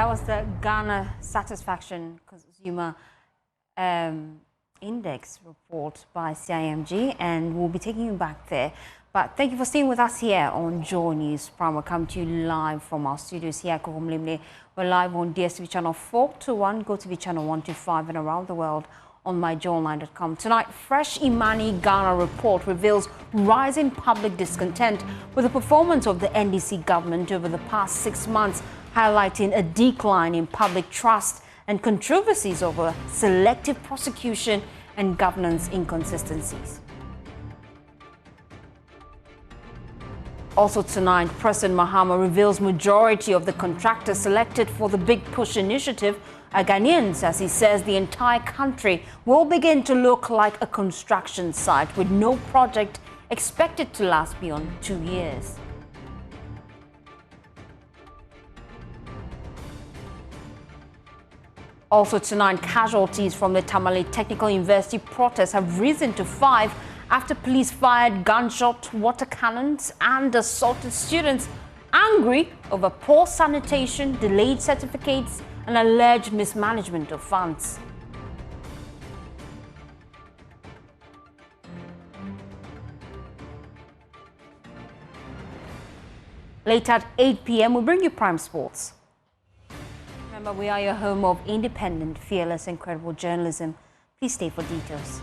That was the Ghana Satisfaction Consumer Index report by CIMG, and we'll be taking you back there. But thank you for staying with us here on Joy News Prime. We'll come to you live from our studios here at Kokomlemle. We're live on DSTV channel 421, GoTV channel 125, and around the world on myjoyonline.com. Tonight, fresh IMANI Ghana report reveals rising public discontent with the performance of the NDC government over the past 6 months, highlighting a decline in public trust and controversies over selective prosecution and governance inconsistencies. Also tonight, President Mahama reveals majority of the contractors selected for the Big Push initiative are Ghanaians, as he says the entire country will begin to look like a construction site with no project expected to last beyond 2 years. Also tonight, casualties from the Tamale Technical University protest have risen to 5 after police fired gunshot, water cannons and assaulted students, angry over poor sanitation, delayed certificates and alleged mismanagement of funds. Later at 8 p.m, we'll bring you Prime Sports. Remember, we are your home of independent, fearless, and credible journalism. Please stay for details.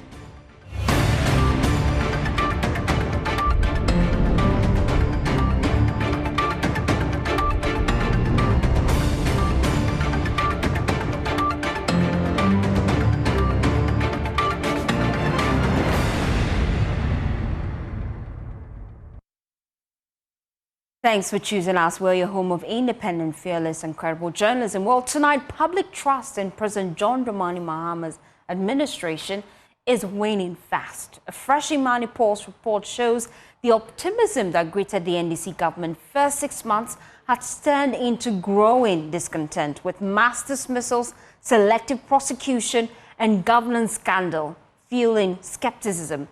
Thanks for choosing us. We're your home of independent, fearless, and credible journalism. Well, tonight, public trust in President John Dramani Mahama's administration is waning fast. A fresh IMANI Pulse report shows the optimism that greeted the NDC government first 6 months has turned into growing discontent with mass dismissals, selective prosecution, and governance scandal, fueling skepticism.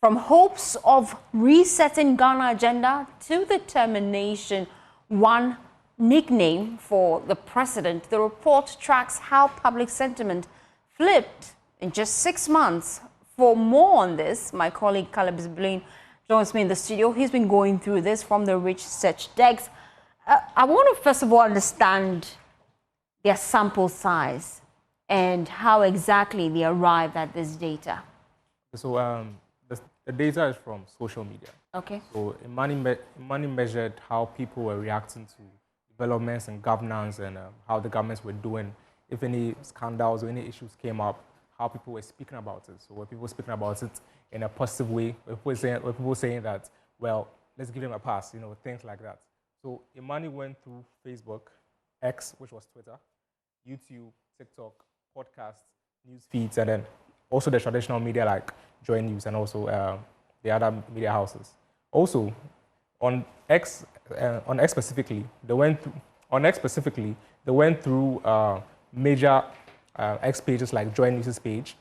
From hopes of resetting Ghana agenda to the termination, one nickname for the president, the report tracks how public sentiment flipped in just 6 months. For more on this, my colleague Caleb Blaine joins me in the studio. He's been going through this from the research decks. I want to first of all understand their sample size and how exactly they arrived at this data. So the data is from social media. Okay. So IMANI measured how people were reacting to developments and governance and how the governments were doing. If any scandals or any issues came up, how people were speaking about it. So were people speaking about it in a positive way? Were people saying that, well, let's give them a pass, things like that. So IMANI went through Facebook, X, which was Twitter, YouTube, TikTok, podcasts, news feeds, and then also the traditional media like Joy News and also the other media houses. Also, on X specifically, they went through major X pages like Joy News' page,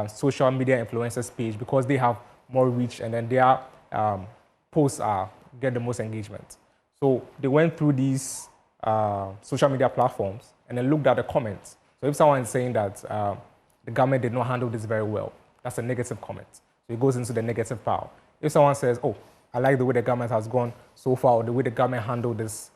social media influencers page, because they have more reach and then their posts get the most engagement. So they went through these social media platforms and then looked at the comments. So if someone is saying that the government did not handle this very well, that's a negative comment. So it goes into the negative pile. If someone says, oh, I like the way the government has gone so far, or the way the government handled this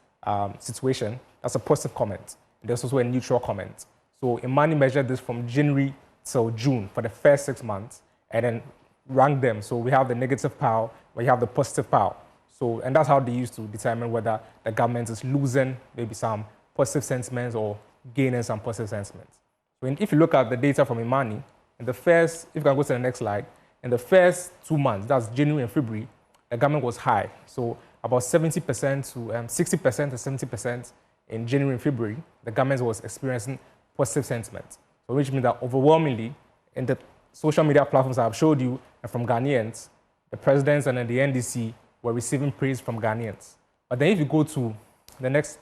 situation, that's a positive comment. There's also a neutral comment. So IMANI measured this from January till June for the first 6 months and then ranked them. So we have the negative pile, we have the positive pile. So, and that's how they used to determine whether the government is losing maybe some positive sentiments or gaining some positive sentiments. So if you look at the data from IMANI, in the first, if you can go to the next slide, in the first 2 months, that's January and February, the government was high. So about 70% to 60% to 70% in January and February, the government was experiencing positive sentiment. So which means that overwhelmingly, in the social media platforms I've showed you and from Ghanaians, the presidents and then the NDC were receiving praise from Ghanaians. But then if you go to the next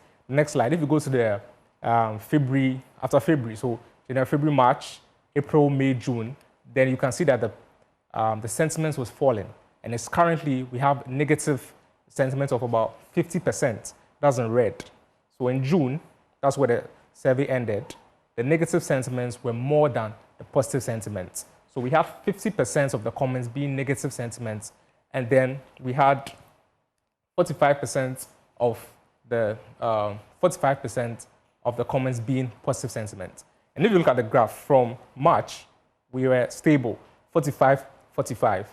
slide, if you go to the February, after February, so January, February, March, April, May, June, then you can see that the sentiments was falling. And it's currently, we have negative sentiments of about 50%. That's in red. So in June, that's where survey ended, the negative sentiments were more than the positive sentiments. So we have 50% of the comments being negative sentiments, and then we had 45% of the 45% of the comments being positive sentiments. And if you look at the graph from March, we were stable, 45, 45.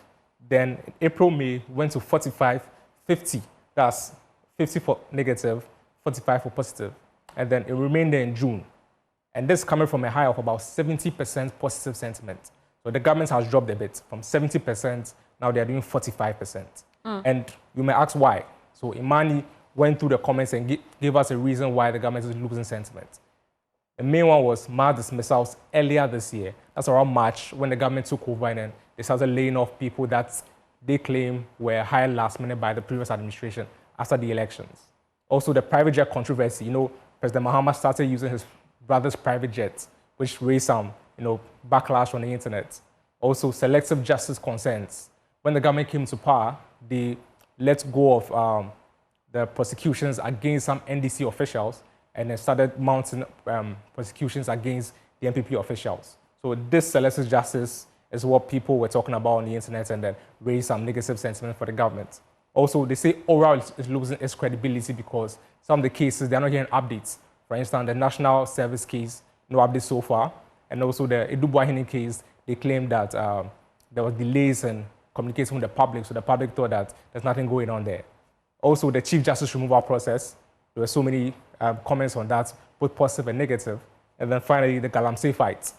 Then in April, May, went to 45, 50. That's 50 for negative, 45 for positive. And then it remained there in June. And this is coming from a high of about 70% positive sentiment. So the government has dropped a bit from 70%, now they're doing 45%. And you may ask why. So IMANI went through the comments and gave us a reason why the government is losing sentiment. The main one was mass dismissals earlier this year. That's around March when the government took over, and then they started laying off people that they claim were hired last minute by the previous administration after the elections. Also, the private jet controversy. President Mahama started using his brother's private jets, which raised some, backlash on the internet. Also, selective justice concerns. When the government came to power, they let go of the prosecutions against some NDC officials, and then started mounting prosecutions against the MPP officials. So this selective justice is what people were talking about on the internet, and then raised some negative sentiment for the government. Also, they say oral is losing its credibility because some of the cases, they're not getting updates. For instance, the national service case, no updates so far. And also the Edubuahini case, they claimed that there were delays in communication with the public, so the public thought that there's nothing going on there. Also, the Chief Justice removal process, there were so many comments on that, both positive and negative. And then finally, the Galamsey fight,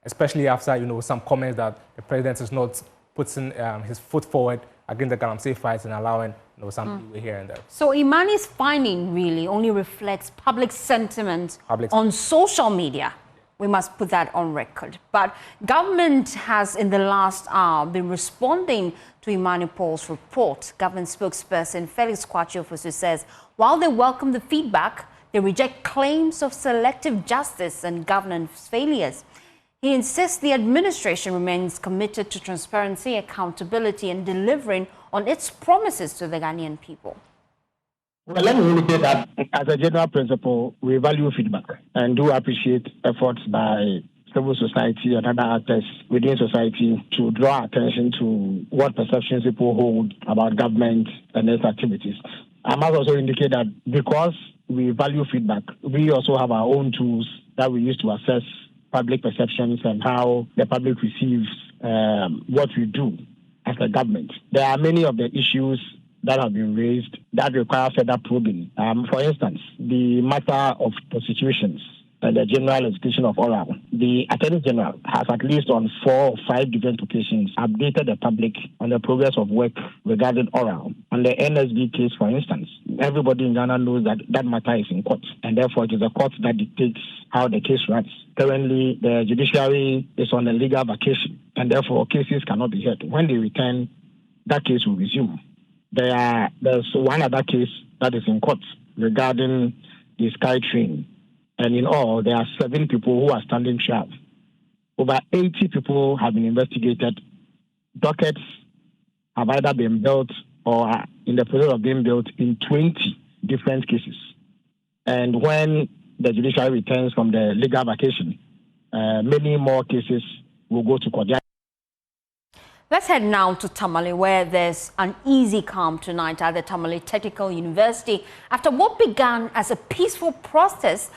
especially after, some comments that the president is not putting his foot forward against the Galamsey fights and allowing some leeway here and there. So IMANI's finding really only reflects public sentiment on social media. We must put that on record. But government has, in the last hour, been responding to IMANI Pulse Report. Government spokesperson Felix Kwachiofosu says while they welcome the feedback, they reject claims of selective justice and governance failures. He insists the administration remains committed to transparency, accountability, and delivering on its promises to the Ghanaian people. Well, let me indicate that as a general principle, we value feedback and do appreciate efforts by civil society and other actors within society to draw attention to what perceptions people hold about government and its activities. I must also indicate that because we value feedback, we also have our own tools that we use to assess public perceptions and how the public receives what we do as a government. There are many of the issues that have been raised that require further probing. For instance, the matter of prostitutions and the general education of oral. The Attorney General has at least on 4 or 5 different occasions updated the public on the progress of work regarding oral. On the NSB case, for instance, everybody in Ghana knows that that matter is in court, and therefore it is the court that dictates how the case runs. Currently, the judiciary is on a legal vacation, and therefore cases cannot be heard. When they return, that case will resume. There's one other case that is in court regarding the Sky Train. And in all, there are 7 people who are standing trial. Over 80 people have been investigated. Dockets have either been built or are in the process of being built in 20 different cases. And when the judiciary returns from the legal vacation, many more cases will go to court. Let's head now to Tamale, where there's an easy calm tonight at the Tamale Technical University after what began as a peaceful protest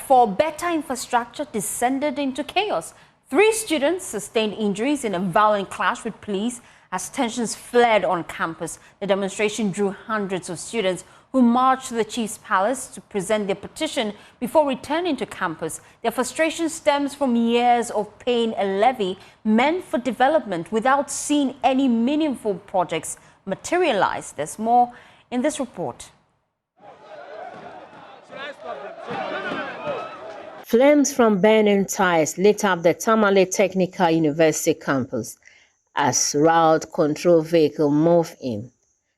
for better infrastructure descended into chaos. 3 students sustained injuries in a violent clash with police as tensions flared on campus. The demonstration drew hundreds of students who marched to the chief's palace to present their petition before returning to campus. Their frustration stems from years of paying a levy meant for development without seeing any meaningful projects materialize. There's more in this report. Flames from burning tires lit up the Tamale Technical University campus as route control vehicle moved in.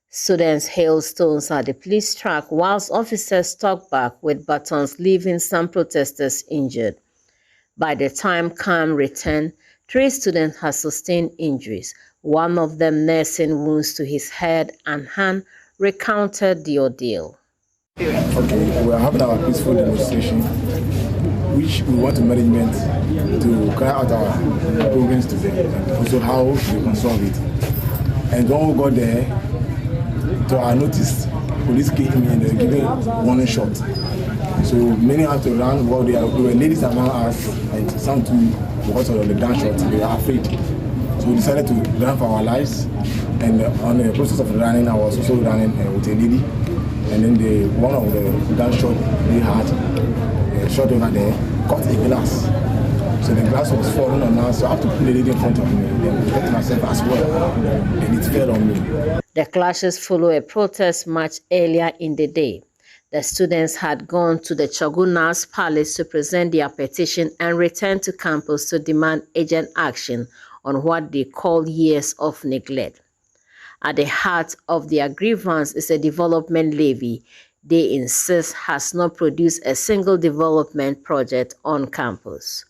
Students hailed stones at the police truck whilst officers struck back with batons, leaving some protesters injured. By the time calm returned, 3 students had sustained injuries, one of them nursing wounds to his head and hand, recounted the ordeal. Okay, we are having our peaceful demonstration, which we want the management to carry out our programs to them, and also how we can solve it. And when we got there, to our notice, police came in and they were giving warning shot. So many had to run. Well, there were ladies among us, and some too, because of the gunshot, they were afraid. So we decided to run for our lives. And on the process of running, I was also running with a lady. And then one of the gunshot they had shot over there caught a glass. So the glass was falling on us, so I have to put the lady in front of me and protect myself as well. And it fell on me. The clashes follow a protest march earlier in the day. The students had gone to the Chogunas Palace to present their petition and returned to campus to demand urgent action on what they call years of neglect. At the heart of their grievance is a development levy they insist has not produced a single development project on campus.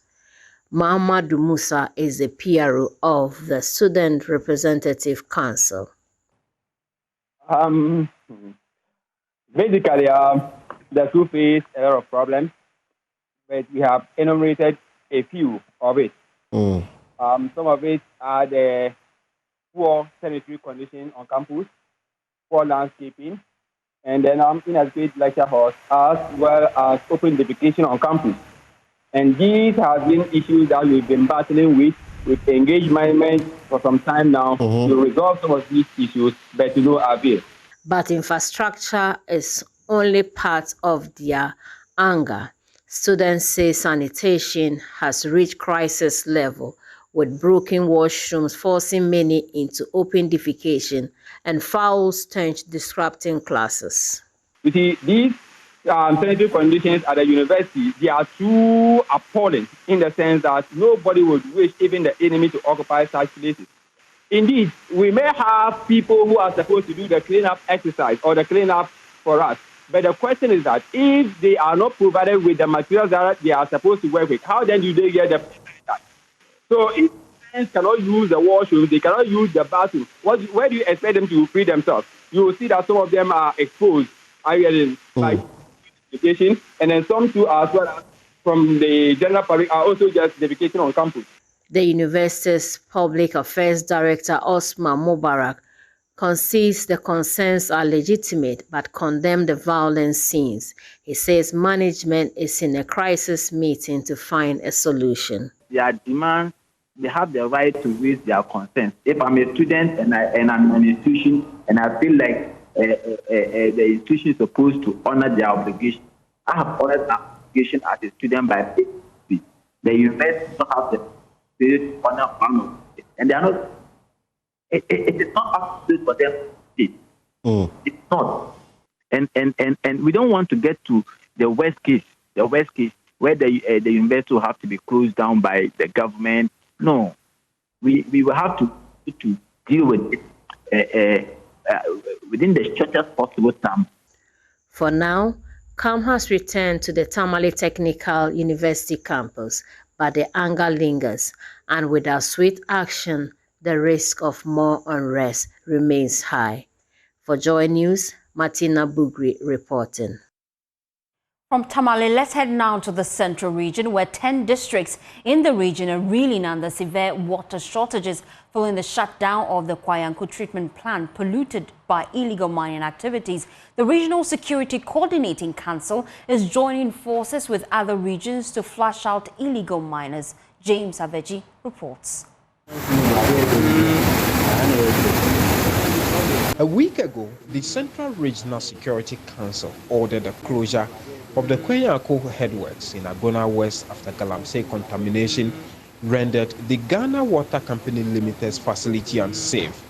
Muhammadu Musa is the PRO of the Student Representative Council. Basically, the school face a lot of problems, but we have enumerated a few of it. Some of it are the poor sanitary conditions on campus, poor landscaping, and then inadequate lecture halls, as well as open defecation on campus. And these have been issues that we've been battling with engagement for some time now to resolve some of these issues, but to no avail. But infrastructure is only part of their anger. Students say sanitation has reached crisis level, with broken washrooms forcing many into open defecation and foul stench disrupting classes. You see, these sanitary conditions at the university, they are too appalling in the sense that nobody would wish even the enemy to occupy such places. Indeed, we may have people who are supposed to do the cleanup exercise or the cleanup for us. But the question is that if they are not provided with the materials that they are supposed to work with, how then do they get the exercise? So if students cannot use the washroom, they cannot use the bathroom, where do you expect them to free themselves? You will see that some of them are exposed, like education, and then some too, as well as from the general public, are also just defecating on campus. The university's Public Affairs Director, Osman Mubarak, concedes the concerns are legitimate but condemns the violent scenes. He says management is in a crisis meeting to find a solution. Their demands, they have the right to raise their concerns. If I'm a student and I'm an institution and I feel like the institution is supposed to honor their obligation, I have honored that obligation as a student by faith. The university don't have the honor one, and they are not. It is not up to for them. It's not, and we don't want to get to the worst case where the university will have to be closed down by the government. No, we will have to deal with it within the shortest possible time. For now, calm has returned to the Tamale Technical University campus, but the anger lingers, and without swift action, the risk of more unrest remains high. For Joy News, Martina Bugri reporting. From Tamale, let's head now to the central region, where 10 districts in the region are reeling under severe water shortages following the shutdown of the Kwayanku treatment plant polluted by illegal mining activities. The Regional Security Coordinating Council is joining forces with other regions to flush out illegal miners. James Aveji reports. A week ago, the Central Regional Security Council ordered the closure of the Kwayanku headworks in Agona West after Galamsey contamination rendered the Ghana Water Company Limited's facility unsafe.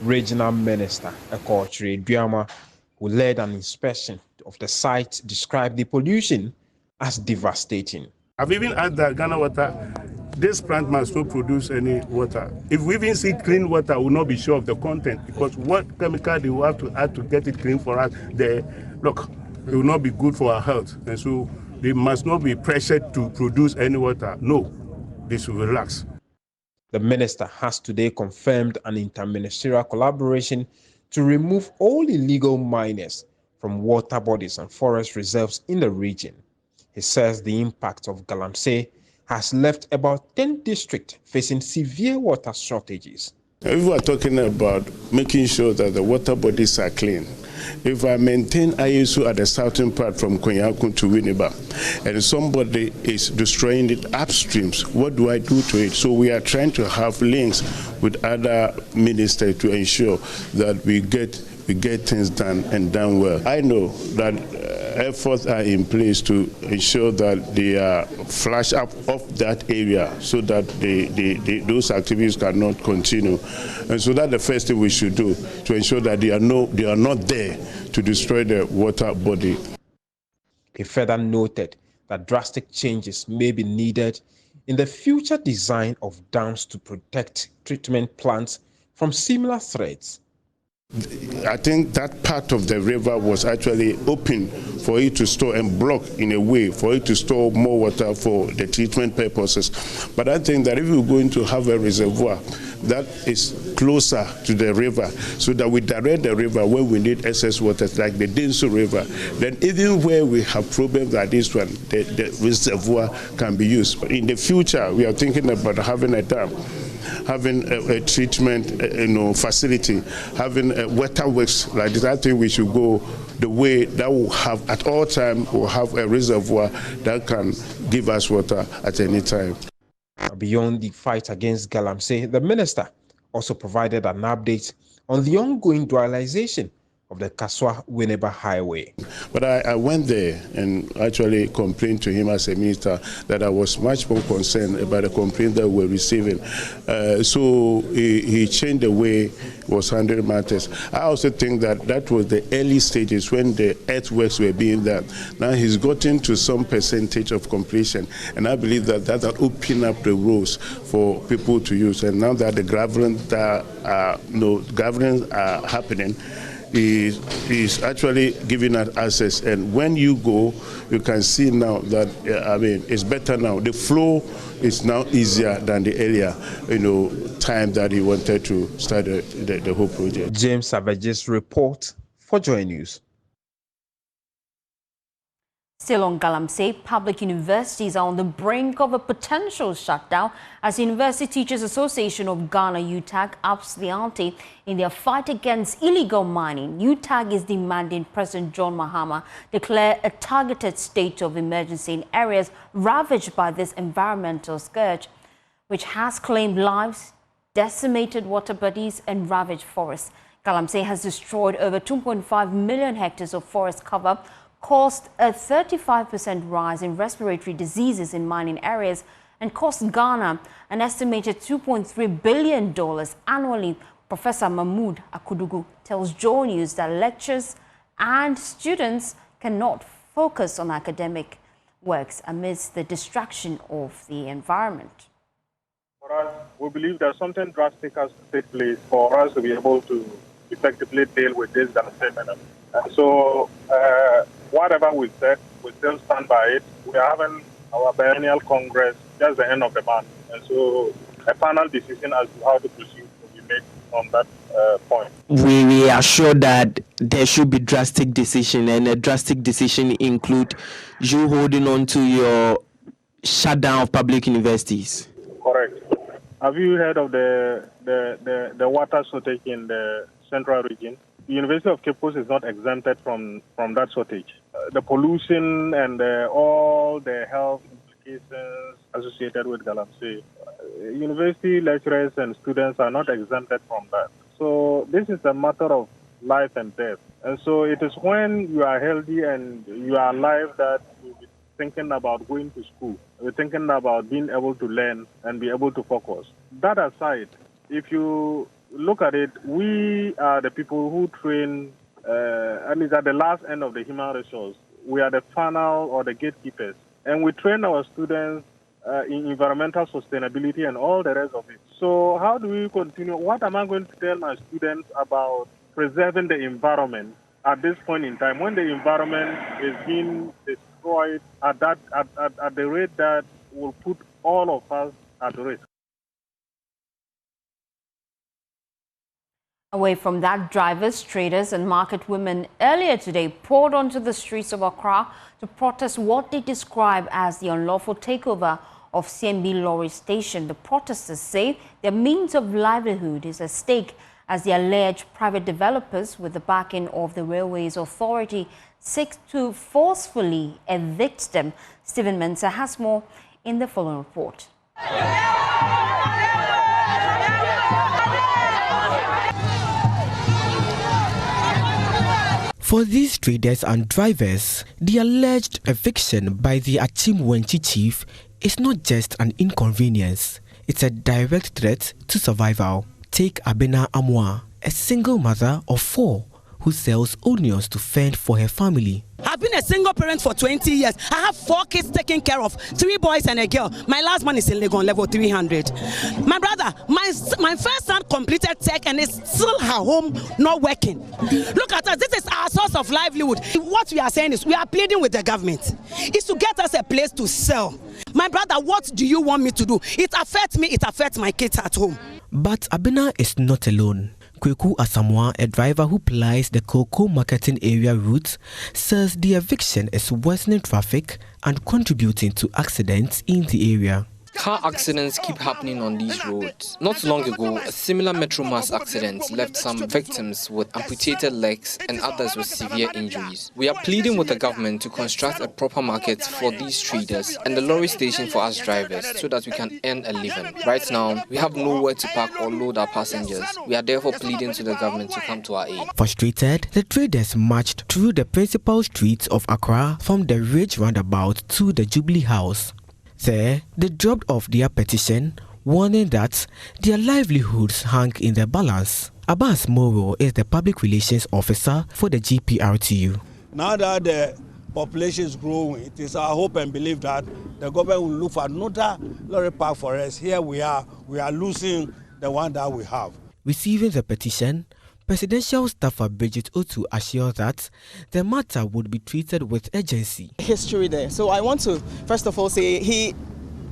Regional Minister Ekochiri Duama, who led an inspection of the site, described the pollution as devastating. I've even asked that Ghana Water, this plant must not produce any water. If we even see clean water, we will not be sure of the content, because what chemical they will have to add to get it clean for us, it will not be good for our health. And so they must not be pressured to produce any water. No, they should relax. The minister has today confirmed an interministerial collaboration to remove all illegal miners from water bodies and forest reserves in the region. He says the impact of Galamsey has left about 10 districts facing severe water shortages. If we are talking about making sure that the water bodies are clean, if I maintain ISO at the southern part from Konyaku to Winneba, and somebody is destroying it upstreams, what do I do to it? So we are trying to have links with other ministers to ensure that we get things done and done well. I know that efforts are in place to ensure that they are flushed up of that area so that those activities cannot continue. And so that's the first thing we should do, to ensure that they are not there to destroy the water body. He further noted that drastic changes may be needed in the future design of dams to protect treatment plants from similar threats. I think that part of the river was actually open for it to store and block in a way for it to store more water for the treatment purposes. But I think that if we're going to have a reservoir that is closer to the river so that we direct the river when we need excess water, like the Denso River, then even where we have problems like this one, the reservoir can be used. In the future, we are thinking about having a dam, having a treatment facility, having water works like this. I think we should go the way that will have, at all time, we'll have a reservoir that can give us water at any time. Beyond the fight against Galamsey, the minister also provided an update on the ongoing dualization of the Kaswa-Winneba Highway. But I went there and actually complained to him as a minister that I was much more concerned about the complaint that we were receiving. So he changed the way he was handling matters. I also think that was the early stages when the earthworks were being done. Now he's gotten to some percentage of completion, and I believe that will open up the roads for people to use. And now that the governance are happening, is actually giving us access, and when you go, you can see now that it's better now. The flow is now easier than the earlier, time that he wanted to start the whole project. James Savage's report for Joy News. Still on Galamsey, public universities are on the brink of a potential shutdown as the University Teachers Association of Ghana, UTAG, ups the ante in their fight against illegal mining. UTAG is demanding President John Mahama declare a targeted state of emergency in areas ravaged by this environmental scourge, which has claimed lives, decimated water bodies and ravaged forests. Galamsey has destroyed over 2.5 million hectares of forest cover, caused a 35% rise in respiratory diseases in mining areas, and cost Ghana an estimated $2.3 billion annually. Professor Mahmoud Akudugu tells Joy News that lecturers and students cannot focus on academic works amidst the distraction of the environment. For us, we believe that something drastic has to take place for us to be able to effectively deal with this phenomenon. And so, whatever we said, we still stand by it. We are having our biennial congress just the end of the month. And so a final decision as to how to proceed will be made on that point. We are sure that there should be drastic decision, and a drastic decision include you holding on to your shutdown of public universities. Correct. Have you heard of the water shortage in the central region? The University of Cape Coast is not exempted from that shortage. The pollution and all the health implications associated with Galamsey, university lecturers and students are not exempted from that. So this is a matter of life and death. And so it is when you are healthy and you are alive that you'll be thinking about going to school. You're thinking about being able to learn and be able to focus. That aside, if you look at it, we are the people who train, at least at the last end of the human resource. We are the funnel or the gatekeepers. And we train our students in environmental sustainability and all the rest of it. So how do we continue? What am I going to tell my students about preserving the environment at this point in time when the environment is being destroyed at the rate that will put all of us at risk? Away from that, drivers, traders and market women earlier today poured onto the streets of Accra to protest what they describe as the unlawful takeover of CMB Lorry station. The protesters say their means of livelihood is at stake as the alleged private developers, with the backing of the Railways Authority, seek to forcefully evict them. Stephen Mensah has more in the following report. For these traders and drivers, the alleged eviction by the Achimwenchi chief is not just an inconvenience, it's a direct threat to survival. Take Abena Amwa, a single mother of 4 who sells onions to fend for her family. I've been a single parent for 20 years. I have 4 kids taken care of, 3 boys and a girl. My last one is in Legon, level 300. My brother, my first son completed tech and is still at home, not working. Look at us, this is our source of livelihood. What we are saying is we are pleading with the government. It's to get us a place to sell. My brother, what do you want me to do? It affects me, it affects my kids at home. But Abena is not alone. Kweku Asamoah, a driver who plies the cocoa marketing area route, says the eviction is worsening traffic and contributing to accidents in the area. Car accidents keep happening on these roads. Not long ago, a similar Metro Mass accident left some victims with amputated legs and others with severe injuries. We are pleading with the government to construct a proper market for these traders and the lorry station for us drivers so that we can earn a living. Right now, we have nowhere to park or load our passengers. We are therefore pleading to the government to come to our aid. Frustrated, the traders marched through the principal streets of Accra from the Ridge roundabout to the Jubilee House. There, they dropped off their petition, warning that their livelihoods hang in the balance. Abbas Moro is the public relations officer for the GPRTU. Now that the population is growing, it is our hope and belief that the government will look for another lorry park for us. Here we are losing the one that we have. Receiving the petition, Presidential staffer Bridget Otu assured that the matter would be treated with urgency. History there. So I want to first of all say he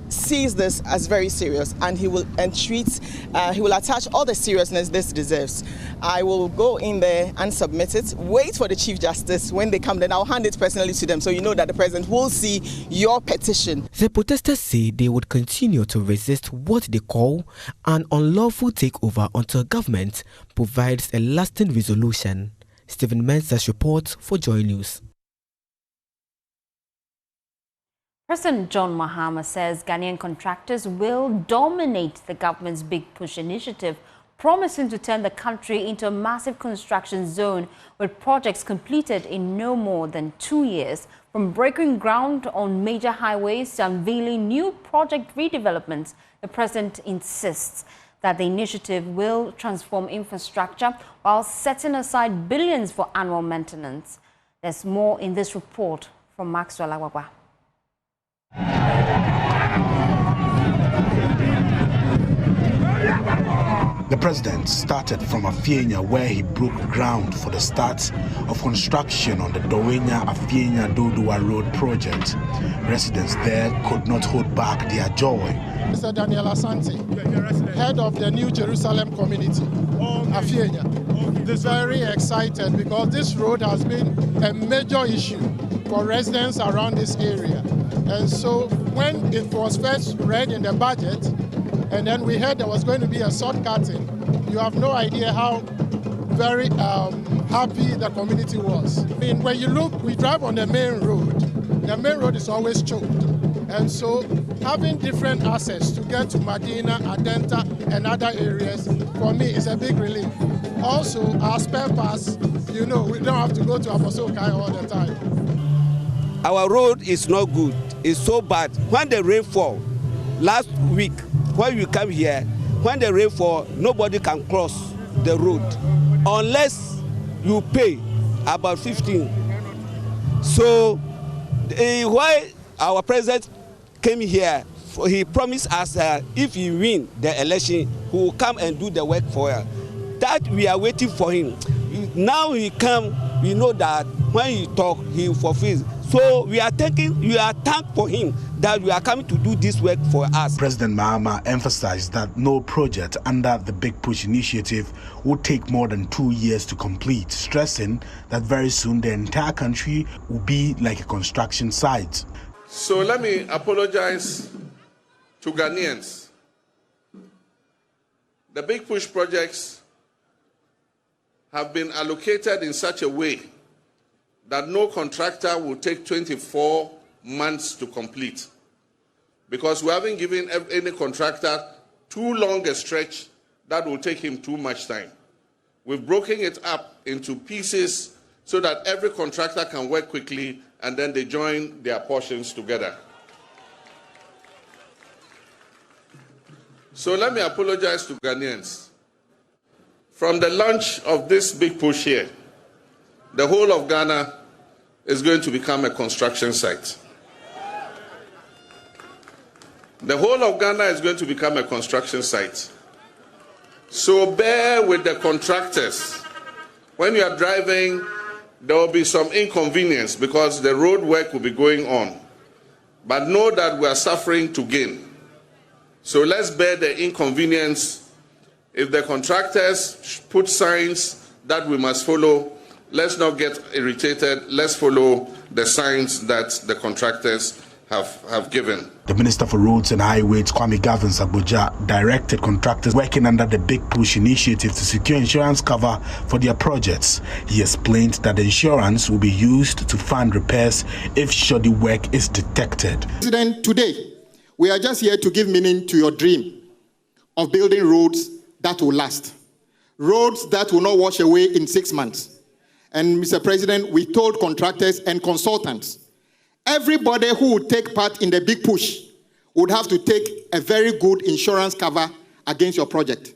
sees this as very serious and he will attach all the seriousness this deserves. I will go in there and submit it. Wait for the Chief Justice. When they come, then I'll hand it personally to them so you know that the President will see your petition. The protesters say they would continue to resist what they call an unlawful takeover until government provides a lasting resolution. Stephen Mensah's report for Joy News. President John Mahama says Ghanaian contractors will dominate the government's Big Push initiative, promising to turn the country into a massive construction zone with projects completed in no more than 2 years. From breaking ground on major highways to unveiling new project redevelopments, the president insists that the initiative will transform infrastructure while setting aside billions for annual maintenance. There's more in this report from Maxwell Awagwa. The president started from Afienya, where he broke ground for the start of construction on the Dowenya-Afienya-Dodua Road project. Residents there could not hold back their joy. Mr. Daniel Asante, head of the New Jerusalem community, Afienya, is very excited because this road has been a major issue for residents around this area. And so when it was first read in the budget, and then we heard there was going to be a shortcutting, you have no idea how very happy the community was. I mean, when you look, we drive on the main road is always choked. And so having different access to get to Medina, Adenta, and other areas, for me, is a big relief. Also, our spare parts, we don't have to go to Aposokai all the time. Our road is not good. It's so bad. When the rain fall, last week, when you come here, when the rain fall, nobody can cross the road unless you pay about 15. So why our president came here, he promised us if he win the election, he will come and do the work for us. That we are waiting for him. Now he come, we know that when he talk, he fulfills. So we are thankful for him that we are coming to do this work for us. President Mahama emphasized that no project under the Big Push initiative would take more than 2 years to complete, stressing that very soon the entire country will be like a construction site. So let me apologize to Ghanaians. The Big Push projects have been allocated in such a way that no contractor will take 24 months to complete, because we haven't given any contractor too long a stretch that will take him too much time. We've broken it up into pieces so that every contractor can work quickly and then they join their portions together. So let me apologize to Ghanaians. From the launch of this Big Push here, the whole of Ghana is going to become a construction site. The whole of Ghana is going to become a construction site. So bear with the contractors. When you are driving, there will be some inconvenience because the road work will be going on. But know that we are suffering to gain. So let's bear the inconvenience. If the contractors put signs that we must follow, let's not get irritated. Let's follow the signs that the contractors have given. The Minister for Roads and Highways, Kwame Gavin Abuja, directed contractors working under the Big Push initiative to secure insurance cover for their projects. He explained that the insurance will be used to fund repairs if shoddy work is detected. President, today, we are just here to give meaning to your dream of building roads that will last. Roads that will not wash away in 6 months. And Mr. President, we told contractors and consultants, everybody who would take part in the Big Push would have to take a very good insurance cover against your project.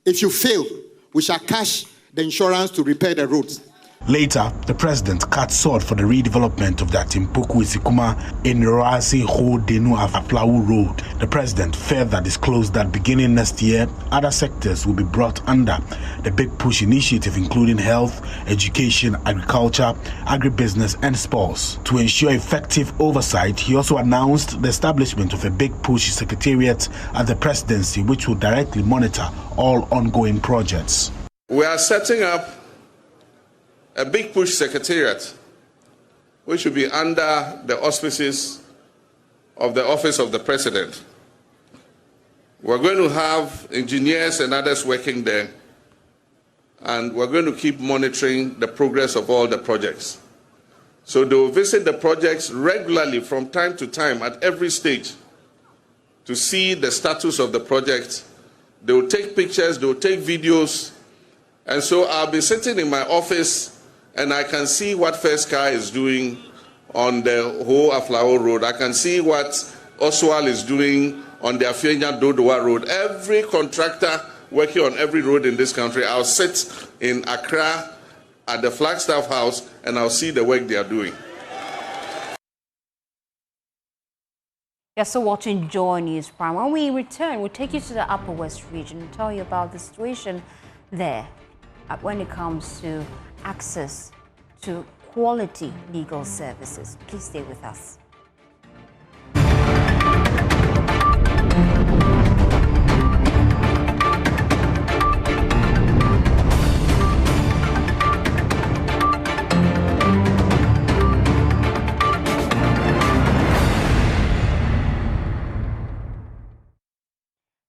If you fail, we shall cash the insurance to repair the roads. Later, the president cut salt for the redevelopment of the Atimpoku-Isikuma in Rasi Ho-Denu Afaplau Road. The president further disclosed that beginning next year, other sectors will be brought under the Big Push initiative, including health, education, agriculture, agribusiness, and sports. To ensure effective oversight, he also announced the establishment of a Big Push secretariat at the presidency, which will directly monitor all ongoing projects. We are setting up a Big Push secretariat, which will be under the auspices of the Office of the President. We're going to have engineers and others working there, and we're going to keep monitoring the progress of all the projects. So they will visit the projects regularly from time to time at every stage to see the status of the project. They will take pictures, they will take videos, and so I'll be sitting in my office and I can see what First Car is doing on the whole Aflao Road. I can see what Oswald is doing on the Afienya Dodowa Road. Every contractor working on every road in this country, I'll sit in Accra at the Flagstaff House and I'll see the work they are doing. You're still watching Joy News Prime. When we return, we'll take you to the Upper West region and tell you about the situation there when it comes to access to quality legal services. Please stay with us.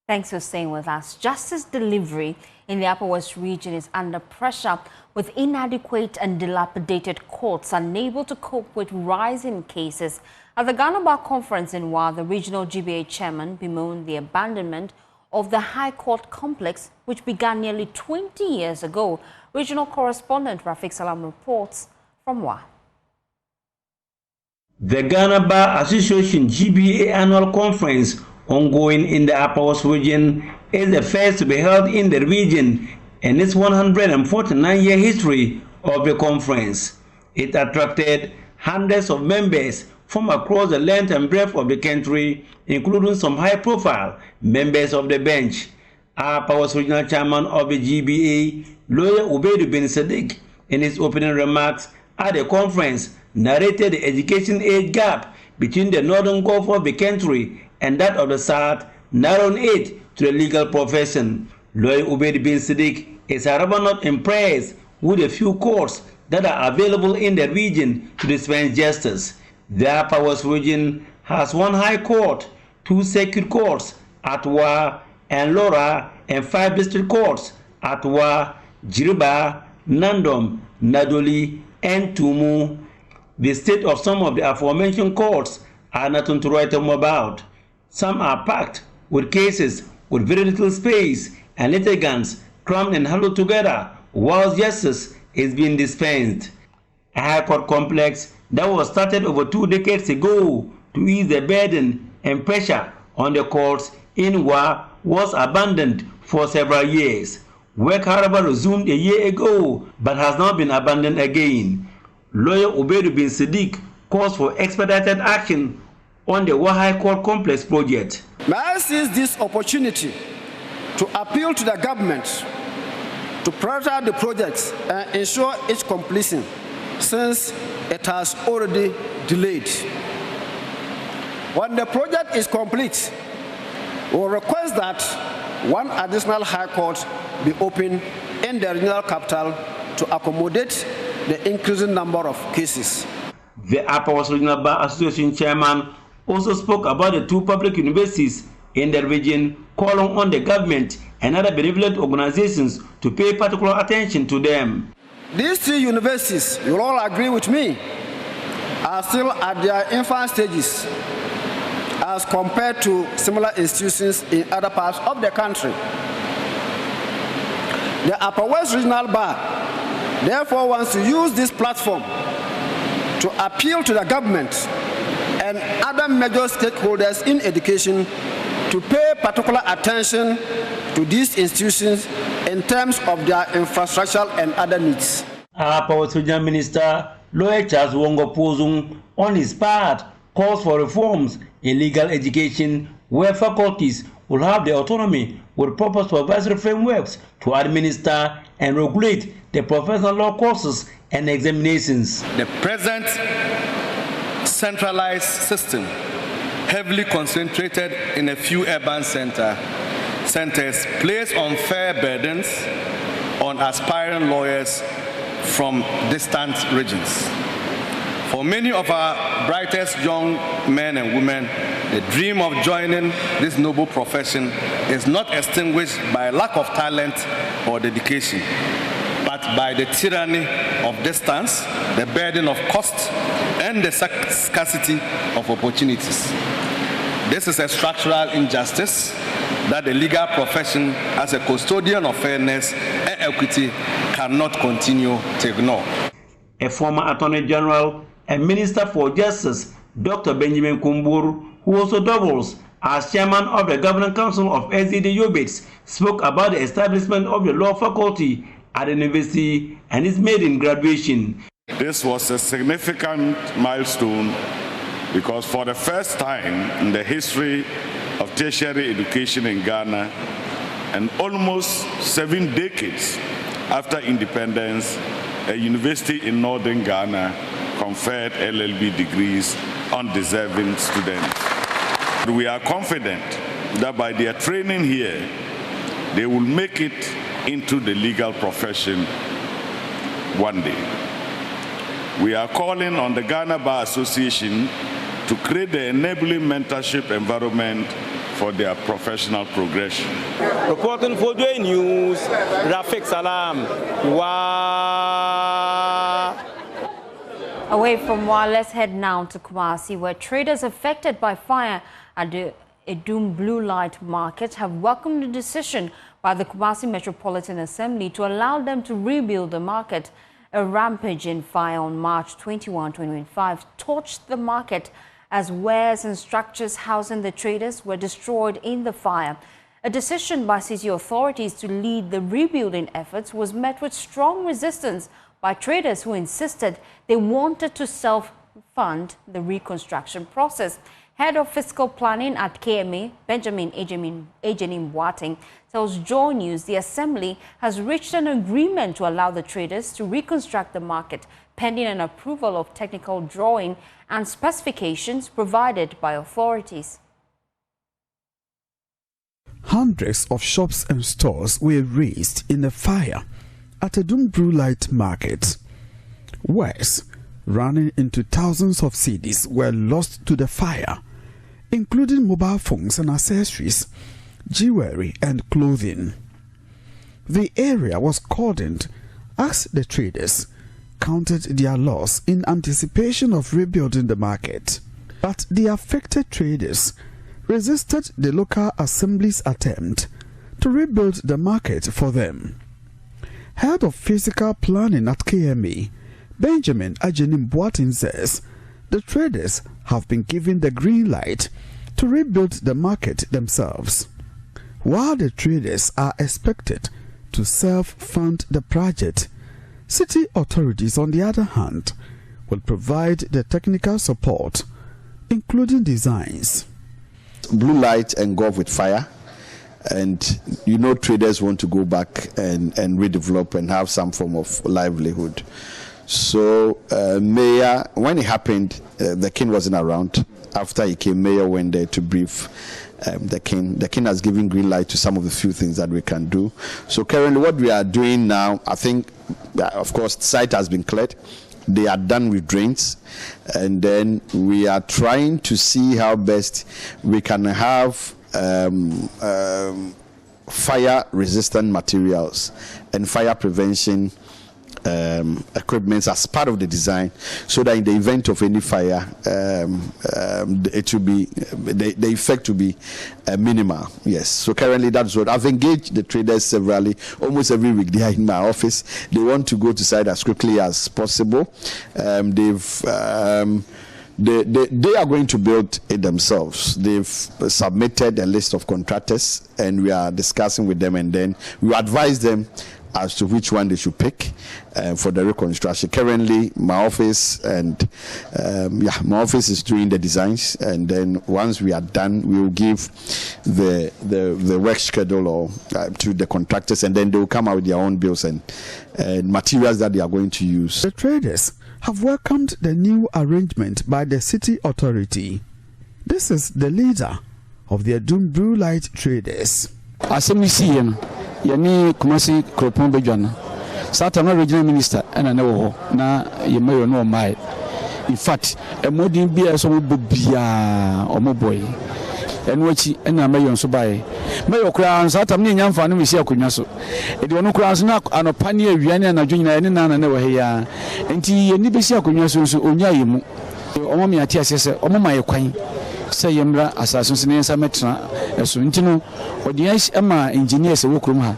Thanks for staying with us. Justice delivery in the Upper West region is under pressure, with inadequate and dilapidated courts unable to cope with rising cases. At the Ghana Bar Conference in Wa, the regional GBA chairman bemoaned the abandonment of the High Court complex, which began nearly 20 years ago. Regional correspondent Rafiq Salam reports from Wa. The Ghana Bar Association GBA annual conference, ongoing in the Upper West region, is the first to be held in the region in its 149-year history of the conference. It attracted hundreds of members from across the length and breadth of the country, including some high-profile members of the bench. Upper West Regional Chairman of the GBA, Lawyer Ubaidu bin Sadiq, in his opening remarks at the conference, narrated the education age gap between the northern Gulf of the country and that of the south, narrowing it to the legal profession. Lawyer Ubaid bin Siddiq is however not impressed with the few courts that are available in the region to dispense justice. The Upper West region has one high court, 2 circuit courts at Wa and Lora, and 5 district courts at Wa, Jiriba, Nandom, Nadoli, and Tumu. The state of some of the aforementioned courts are nothing to write home about. Some are packed with cases with very little space and litigants crammed and huddled together while justice is being dispensed. A high court complex that was started over 2 decades ago to ease the burden and pressure on the courts in Wa was abandoned for several years. Work, however, resumed a year ago but has now been abandoned again. Lawyer Ubaid bin Siddiq calls for expedited action on the Wa High Court Complex project. May I seize this opportunity to appeal to the government to prioritize the project and ensure its completion, since it has already delayed. When the project is complete, we will request that one additional high court be opened in the regional capital to accommodate the increasing number of cases. The Upper West Regional Bar Association chairman also spoke about the 2 public universities in the region, calling on the government and other benevolent organizations to pay particular attention to them. These 3 universities, you will all agree with me, are still at their infant stages as compared to similar institutions in other parts of the country. The Upper West Regional Bar therefore wants to use this platform to appeal to the government and other major stakeholders in education to pay particular attention to these institutions in terms of their infrastructure and other needs. Upper West Regional Minister Lawyer Charles Wongo Pozung, on his part, calls for reforms in legal education where faculties will have the autonomy with proper supervisory frameworks to administer and regulate the professional law courses and examinations. The present centralized system, heavily concentrated in a few urban centers, place unfair burdens on aspiring lawyers from distant regions. For many of our brightest young men and women, the dream of joining this noble profession is not extinguished by lack of talent or dedication, but by the tyranny of distance, the burden of cost, and the scarcity of opportunities. This is a structural injustice that the legal profession, as a custodian of fairness and equity, cannot continue to ignore. A former Attorney General and Minister for Justice, Dr. Benjamin Kumbur, who also doubles as chairman of the Governing Council of SDD Yobits, spoke about the establishment of the law faculty at the university and its maiden graduation. This was a significant milestone because for the first time in the history of tertiary education in Ghana, and almost 7 decades after independence, a university in northern Ghana conferred LLB degrees on deserving students. We are confident that by their training here, they will make it into the legal profession one day. We are calling on the Ghana Bar Association to create the enabling mentorship environment for their professional progression. Reporting for J News, Rafik Salam. Away from Wa, let's head now to Kumasi, where traders affected by fire at the Edum Blue Light Market have welcomed the decision by the Kumasi Metropolitan Assembly to allow them to rebuild the market. A rampaging fire on March 21, 2025 torched the market as wares and structures housing the traders were destroyed in the fire. A decision by city authorities to lead the rebuilding efforts was met with strong resistance by traders who insisted they wanted to self-fund the reconstruction process. Head of Fiscal Planning at KMA, Benjamin Ejenim Boateng, tells Joy News the Assembly has reached an agreement to allow the traders to reconstruct the market pending an approval of technical drawing and specifications provided by authorities. Hundreds of shops and stores were razed in a fire at a Brulite market. Wares running into thousands of cedis were lost to the fire, including mobile phones and accessories, jewelry and clothing. The area was cordoned as the traders counted their loss in anticipation of rebuilding the market. But the affected traders resisted the local assembly's attempt to rebuild the market for them. Head of Physical Planning at KMA, Benjamin Ajenim Boatin, says the traders have been given the green light to rebuild the market themselves, while the traders are expected to self-fund the project. City authorities, on the other hand, will provide the technical support, including designs. Blue light engulfed with fire, and traders want to go back and redevelop and have some form of livelihood. So Mayor, when it happened, the king wasn't around. After he came, Mayor went there to brief the king. The king has given green light to some of the few things that we can do. So currently what we are doing now, I think, of course, the site has been cleared. They are done with drains, and then we are trying to see how best we can have fire-resistant materials and fire prevention equipment as part of the design, so that in the event of any fire, it will be the effect will be minimal. Yes. So currently that's what I've engaged the traders severally. Almost every week they are in my office. They want to go to site as quickly as possible. They are going to build it themselves. They've submitted a list of contractors, and we are discussing with them, and then we advise them as to which one they should pick for the reconstruction. Currently, my office is doing the designs, and then once we are done, we will give the work schedule to the contractors, and then they will come out with their own bills and materials that they are going to use. The traders have welcomed the new arrangement by the city authority. This is the leader of the Brulite traders. Yani Kumasi Kropon Bejana. Satana regional minister and I know na you may know my. In fact, a modern beer so bobia or mo boy. And what she and I may on so by. Mayo crowns out of me young fan we see a cunyaso. It will no crowns knock on a pioneer Vienna and a junior and none never here. And tea and Nibisia cunyaso so onyayimu. Omomi atias, Omoma Quine. Say Yamra assassins in Metra, as Suntino, or the ice Emma engineers a workroom.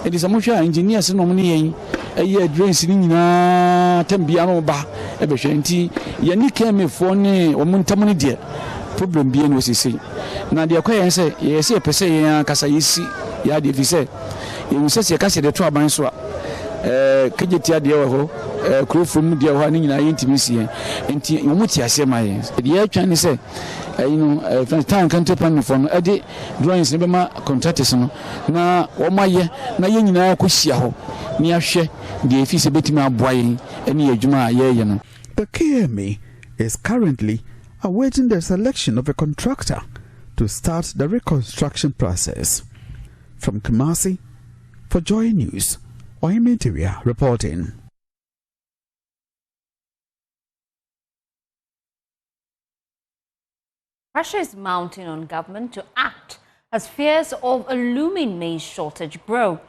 It is a much engineers nominating a year drains in Tembiano Ba, Ebeshanti, Yanni came for ne or Montamoni dear. Problem being was he say. Now the acquaintance say, yes, a per se, Casaisi, Yadi, if he said, you will say a cassia the trouble and swap. Kajetia dear, crew from dear one in intimacy, and Mutia say my. The air Chinese say, from town country plan from Eddie drawings never contractors na my year, na yen na Kusiaho, near she, the feasibility boy, any Juma ye. The KMA is currently awaiting the selection of a contractor to start the reconstruction process. From Kumasi, for Joy News, IMANI reporting. Pressure is mounting on government to act as fears of a looming maize shortage grow.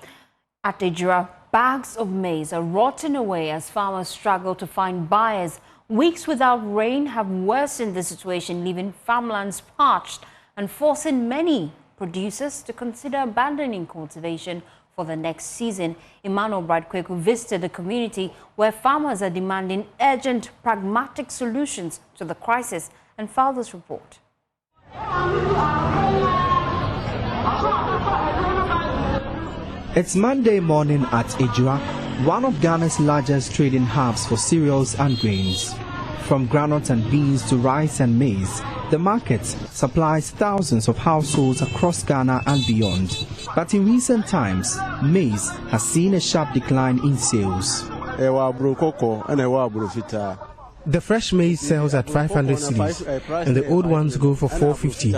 At Ejura, bags of maize are rotting away as farmers struggle to find buyers. Weeks without rain have worsened the situation, leaving farmlands parched and forcing many producers to consider abandoning cultivation for the next season. Emmanuel Bradkweku visited the community where farmers are demanding urgent, pragmatic solutions to the crisis and filed this report. It's Monday morning at Ejura, one of Ghana's largest trading hubs for cereals and grains. From groundnut and beans to rice and maize, the market supplies thousands of households across Ghana and beyond. But in recent times, maize has seen a sharp decline in sales. The fresh maize sells at 500 cedis, and the old ones go for 450.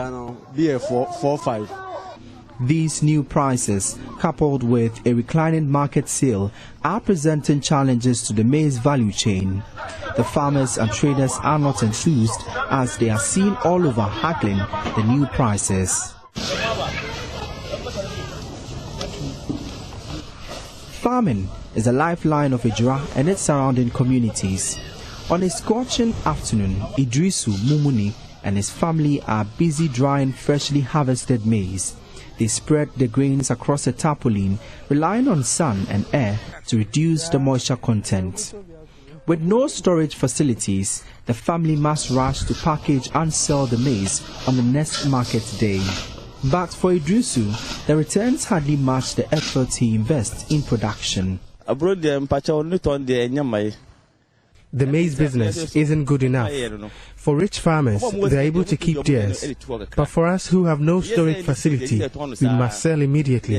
These new prices, coupled with a reclining market sale, are presenting challenges to the maize value chain. The farmers and traders are not enthused as they are seen all over haggling the new prices. Farming is the lifeline of Ejura and its surrounding communities. On a scorching afternoon, Idrisu Mumuni and his family are busy drying freshly harvested maize. They spread the grains across a tarpaulin, relying on sun and air to reduce the moisture content. With no storage facilities, the family must rush to package and sell the maize on the next market day. But for Idrisu, the returns hardly match the efforts he invests in production. The maize business isn't good enough. For rich farmers, they're able to keep theirs. But for us who have no storage facility, we must sell immediately.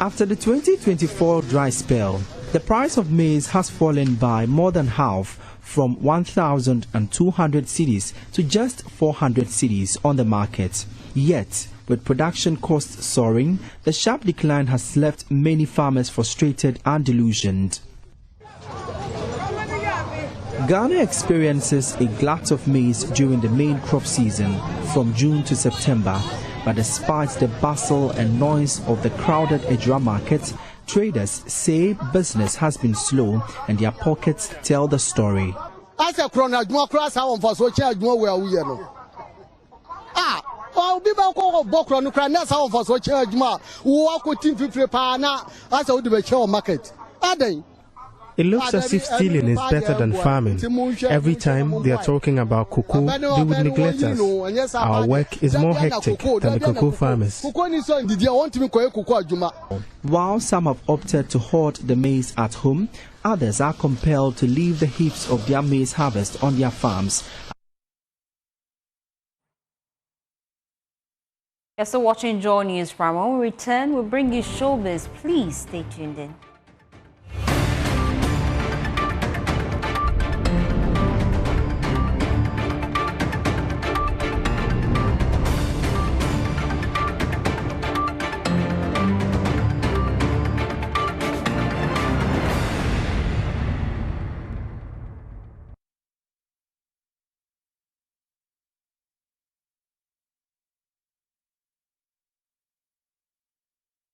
After the 2024 dry spell, the price of maize has fallen by more than half, from 1,200 cedis to just 400 cedis on the market. Yet, with production costs soaring, the sharp decline has left many farmers frustrated and delusioned. Ghana experiences a glut of maize during the main crop season from June to September, but despite the bustle and noise of the crowded Ejura market, traders say business has been slow and their pockets tell the story. It looks as if stealing is better than farming. Every time they are talking about cocoa, they would neglect us. Our work is more hectic than the cocoa farmers. While some have opted to hoard the maize at home, others are compelled to leave the heaps of their maize harvest on their farms. You're still watching Joy News. From when we return, we'll bring you showbiz. Please stay tuned in.